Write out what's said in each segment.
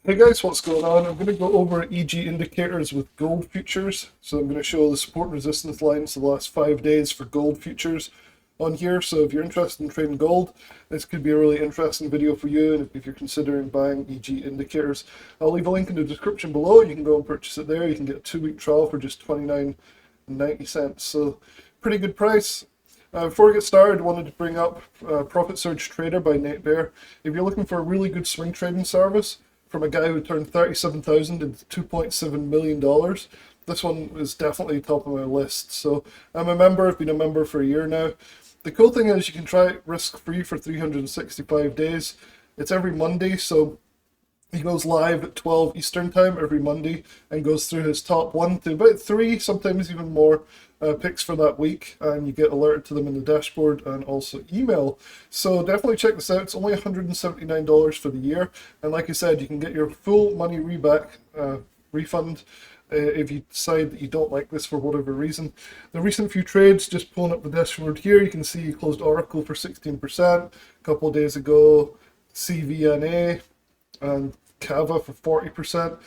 Hey guys, what's going on? I'm going to go over EG indicators with gold futures. So I'm going to show the support and resistance lines the last 5 days for gold futures on here. So if you're interested in trading gold, this could be a really interesting video for you. And if you're considering buying EG indicators, I'll leave a link in the description below. You can go and purchase it there. You can get a 2-week trial for just $29.90. So pretty good price. Before we get started, I wanted to bring up Profit Surge Trader by Nate Bear. If you're looking for a really good swing trading service from a guy who turned 37,000 into $2.7 million, this one is definitely top of my list. So I'm a member, I've been a member for a year now. The cool thing is you can try it risk-free for 365 days. It's every Monday, so he goes live at 12 Eastern time every Monday and goes through his top 1 to about 3, sometimes even more, picks for that week, and you get alerted to them in the dashboard and also email. So definitely check this out. It's only $179 for the year, and like I said, you can get your full money refund if you decide that you don't like this for whatever reason. The recent few trades, just pulling up the dashboard here, you can see you closed Oracle for 16% a couple of days ago, CVNA and Kava for 40%.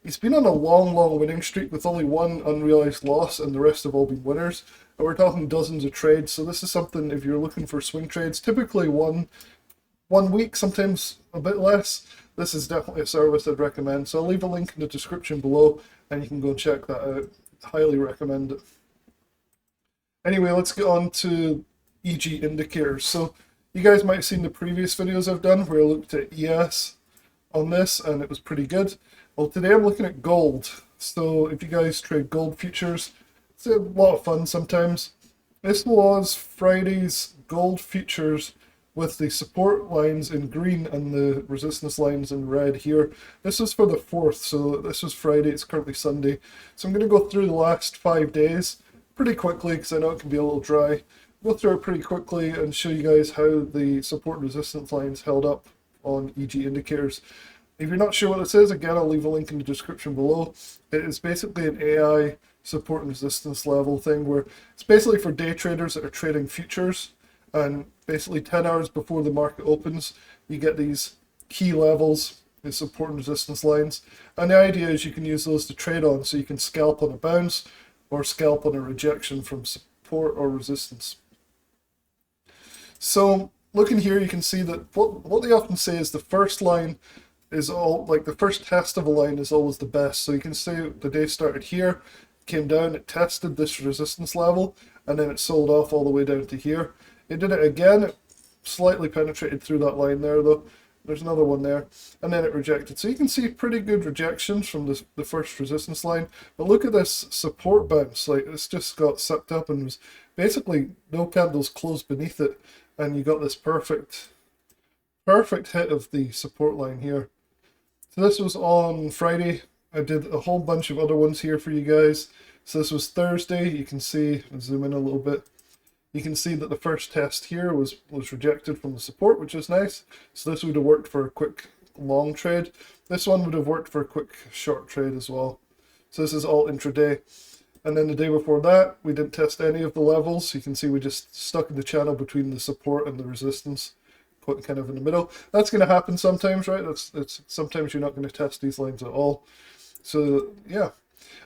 He's been on a long winning streak with only one unrealized loss, and the rest have all been winners. And we're talking dozens of trades, so this is something if you're looking for swing trades, typically one week, sometimes a bit less. This is definitely a service I'd recommend. So I'll leave a link in the description below, and you can go and check that out. Highly recommend it. Anyway, let's get on to EG indicators. So you guys might have seen the previous videos I've done where I looked at ES on this, and it was pretty good. Well, today I'm looking at gold. So if you guys trade gold futures, it's a lot of fun sometimes. This was Friday's gold futures with the support lines in green and the resistance lines in red here. This was for the 4th, so this was Friday, it's currently Sunday. So I'm going to go through the last 5 days pretty quickly because I know it can be a little dry. Go through it pretty quickly and show you guys how the support and resistance lines held up on EG indicators. If you're not sure what this is, again, I'll leave a link in the description below. It is basically an AI support and resistance level thing where it's basically for day traders that are trading futures, and basically 10 hours before the market opens, you get these key levels, the support and resistance lines, and the idea is you can use those to trade on, so you can scalp on a bounce or scalp on a rejection from support or resistance. So looking here, you can see that what they often say is the first line is all, like the first test of a line is always the best. So you can see the day started here, came down, it tested this resistance level, and then it sold off all the way down to here. It did it again, it slightly penetrated through that line there though. There's another one there, and then it rejected. So you can see pretty good rejections from the first resistance line. But look at this support bounce, like it's just got sucked up and was basically no candles closed beneath it, and you got this perfect hit of the support line here. So this was on Friday. I did a whole bunch of other ones here for you guys. So this was Thursday. You can see, I'll zoom in a little bit. You can see that the first test here was rejected from the support, which is nice. So this would have worked for a quick long trade. This one would have worked for a quick short trade as well. So this is all intraday. And then the day before that, we didn't test any of the levels. You can see we just stuck in the channel between the support and the resistance, kind of in the middle. That's going to happen sometimes, right? That's sometimes you're not going to test these lines at all. So yeah,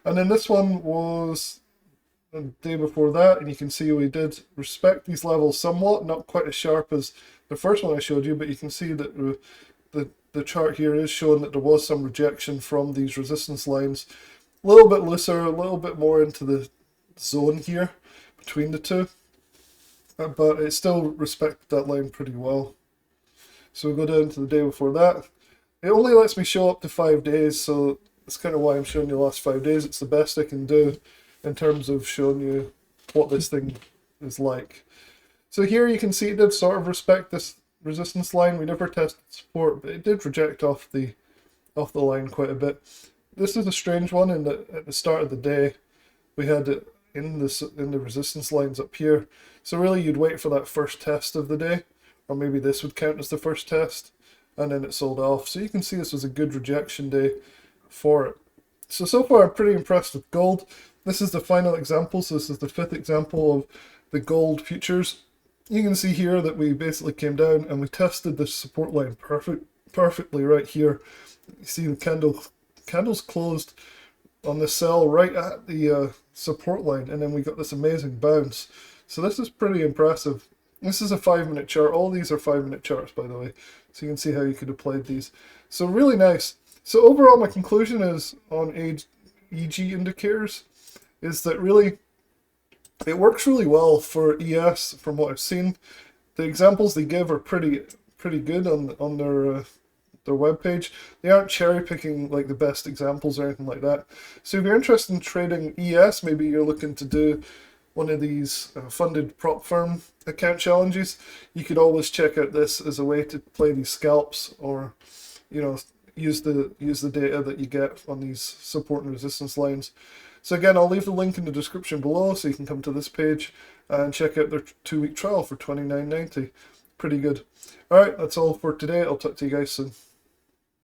and then this one was the day before that, and you can see we did respect these levels somewhat, not quite as sharp as the first one I showed you, but you can see that the chart here is showing that there was some rejection from these resistance lines. A little bit looser, a little bit more into the zone here between the two, but it still respected that line pretty well. So we go down to the day before that. It only lets me show up to 5 days, so that's kind of why I'm showing you the last 5 days. It's the best I can do in terms of showing you what this thing is like. So here you can see it did sort of respect this resistance line. We never tested support, but it did reject off the line quite a bit. This is a strange one in that at the start of the day we had it in the resistance lines up here. So really you'd wait for that first test of the day, or maybe this would count as the first test, and then it sold off. So you can see this was a good rejection day for it. So far I'm pretty impressed with gold. This is the final example, so this is the 5th example of the gold futures. You can see here that we basically came down and we tested the support line perfectly right here. You see the candle's closed on the sell right at the support line, and then we got this amazing bounce. So this is pretty impressive. This is a 5-minute chart. All these are 5-minute charts, by the way, so you can see how you could apply these. So really nice. So overall, my conclusion is on EG indicators is that really it works really well for ES from what I've seen. The examples they give are pretty good on their webpage. They aren't cherry picking like the best examples or anything like that. So if you're interested in trading ES, maybe you're looking to do one of these funded prop firm account challenges, you could always check out this as a way to play these scalps, or use the data that you get on these support and resistance lines. So again, I'll leave the link in the description below so you can come to this page and check out their 2-week trial for $29.90. Pretty good. All right, that's all for today. I'll talk to you guys soon.